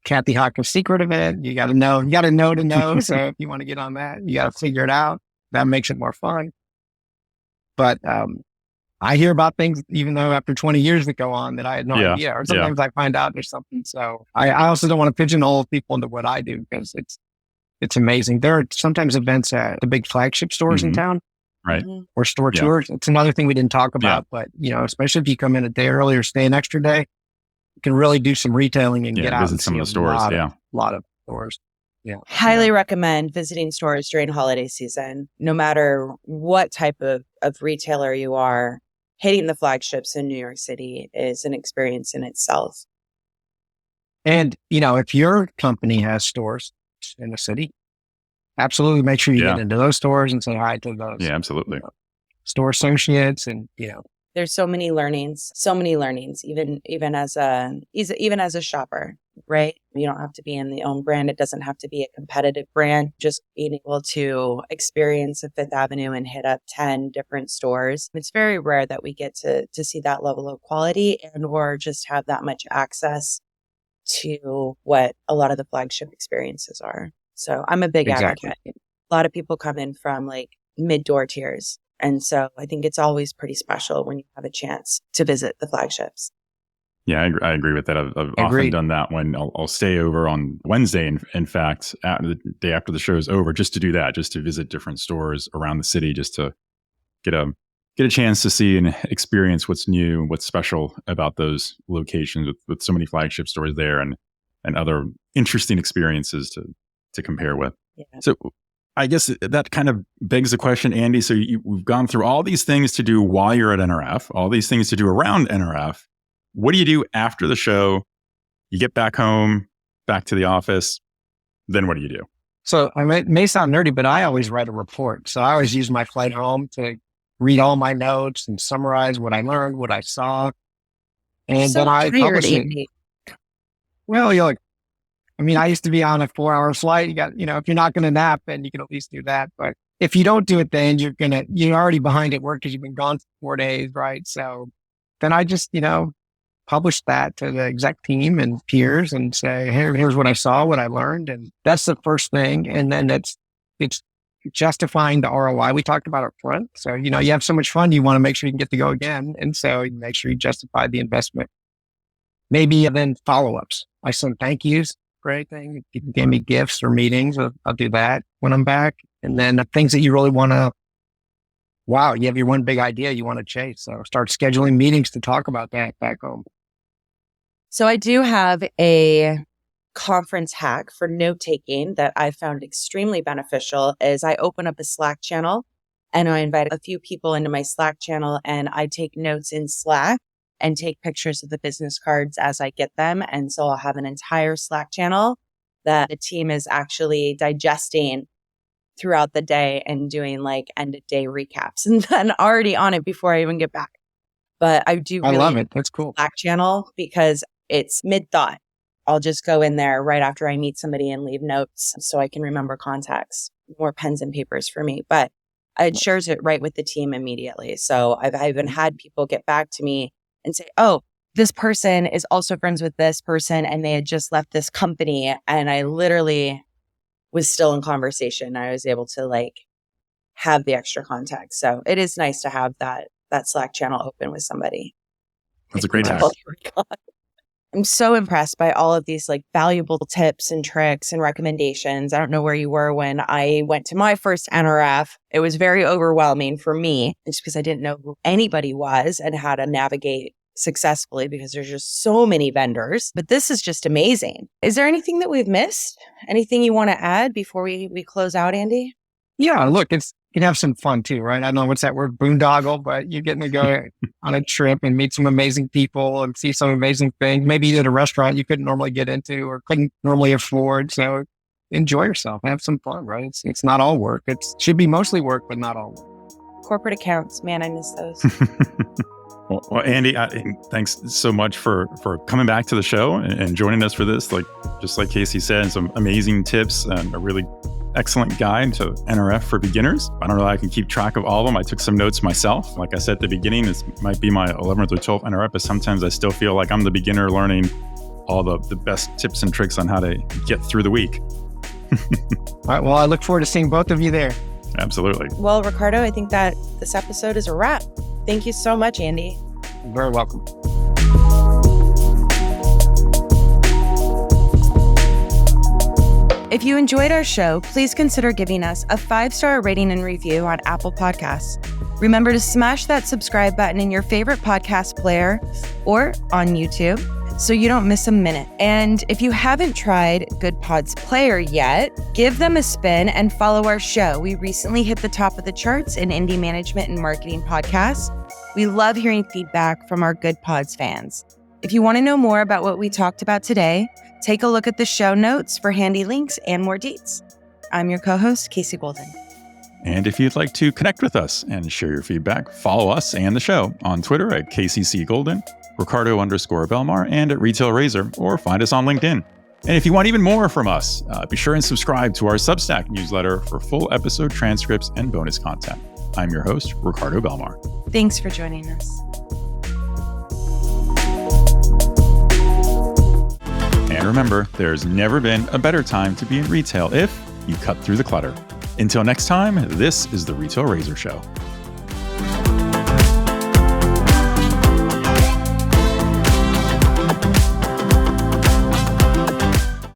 Kathy Hawkins secret event. You got to know to know. So if you want to get on that, you got to figure it out. That makes it more fun. But, I hear about things, even though after 20 years that go on, that I had no idea. Or sometimes I find out there's something. So I also don't want to pigeonhole people into what I do, because it's amazing. There are sometimes events at the big flagship stores in town, right? Or store tours. It's another thing we didn't talk about, but especially if you come in a day early or stay an extra day, you can really do some retailing and get out visit and some of the stores. A lot of stores. Yeah. Highly recommend visiting stores during holiday season. No matter what type of retailer you are, hitting the flagships in New York City is an experience in itself. And, if your company has stores in the city, absolutely make sure you get into those stores and say hi to those. Yeah, absolutely. Store associates and, There's so many learnings, even as a shopper, right? You don't have to be in the own brand. It doesn't have to be a competitive brand. Just being able to experience a Fifth Avenue and hit up 10 different stores. It's very rare that we get to see that level of quality and or just have that much access to what a lot of the flagship experiences are. So I'm a big advocate. A lot of people come in from like mid-door tiers. And so I think it's always pretty special when you have a chance to visit the flagships. Yeah, I agree with that. I've often done that when I'll stay over on Wednesday, in fact, the day after the show is over, just to do that, just to visit different stores around the city, just to get a chance to see and experience what's new, what's special about those locations with so many flagship stores there and other interesting experiences to compare with. Yeah. So I guess that kind of begs the question, Andy. So we've gone through all these things to do while you're at NRF, all these things to do around NRF. What do you do after the show? You get back home, back to the office. then what do you do? So it may sound nerdy, but I always write a report. So I always use my flight home to read all my notes and summarize what I learned, what I saw. And then I publish it. Well, I used to be on a 4-hour flight. If you're not going to nap, then you can at least do that. But if you don't do it, then you're already behind at work because you've been gone for 4 days, right? So then I just, publish that to the exec team and peers and say, here's what I saw, what I learned. And that's the first thing. And then it's justifying the ROI we talked about up front. So, you have so much fun, you want to make sure you can get to go again. And so you make sure you justify the investment. Maybe then follow-ups. I send thank yous for anything. If you gave me gifts or meetings, I'll do that when I'm back. And then the things that you really want to, you have your one big idea you want to chase. So start scheduling meetings to talk about that back home. So I do have a conference hack for note-taking that I found extremely beneficial is I open up a Slack channel and I invite a few people into my Slack channel and I take notes in Slack and take pictures of the business cards as I get them. And so I'll have an entire Slack channel that the team is actually digesting throughout the day and doing like end of day recaps and then already on it before I even get back. But I do really love it. That's cool. Slack channel because it's mid-thought. I'll just go in there right after I meet somebody and leave notes so I can remember context. More pens and papers for me, but it shares it right with the team immediately. So I've even had people get back to me and say, oh, this person is also friends with this person and they had just left this company. And I literally was still in conversation. I was able to have the extra context. So it is nice to have that Slack channel open with somebody. That's a great hack. I'm so impressed by all of these valuable tips and tricks and recommendations. I don't know where you were when I went to my first NRF. It was very overwhelming for me just because I didn't know who anybody was and how to navigate successfully because there's just so many vendors. But this is just amazing. Is there anything that we've missed? Anything you want to add before we close out, Andy? Yeah, look, you can have some fun too, right? I don't know what's that word, boondoggle, but you're getting to go on a trip and meet some amazing people and see some amazing things. Maybe you did a restaurant you couldn't normally get into or couldn't normally afford. So enjoy yourself, have some fun, right? It's not all work. It should be mostly work, but not all work. Corporate accounts, man, I miss those. Well, Andy, thanks so much for coming back to the show and joining us for this. Just like Casey said, some amazing tips and a really excellent guide to NRF for beginners. I don't know if I can keep track of all of them. I took some notes myself. Like I said at the beginning, this might be my 11th or 12th NRF, but sometimes I still feel like I'm the beginner learning all the best tips and tricks on how to get through the week. All right. Well, I look forward to seeing both of you there. Absolutely. Well, Ricardo, I think that this episode is a wrap. Thank you so much, Andy. You're very welcome. If you enjoyed our show, please consider giving us a 5-star rating and review on Apple Podcasts. Remember to smash that subscribe button in your favorite podcast player or on YouTube so you don't miss a minute. And if you haven't tried Good Pod's Player yet, give them a spin and follow our show. We recently hit the top of the charts in indie management and marketing podcasts. We love hearing feedback from our Good Pods fans. If you want to know more about what we talked about today, take a look at the show notes for handy links and more deets. I'm your co-host, Casey Golden. And if you'd like to connect with us and share your feedback, follow us and the show on Twitter at KCC Golden, Ricardo_Belmar, and at RetailROI, or find us on LinkedIn. And if you want even more from us, be sure and subscribe to our Substack newsletter for full episode transcripts and bonus content. I'm your host, Ricardo Belmar. Thanks for joining us. And remember, there's never been a better time to be in retail if you cut through the clutter. Until next time, this is the RetailROI Show.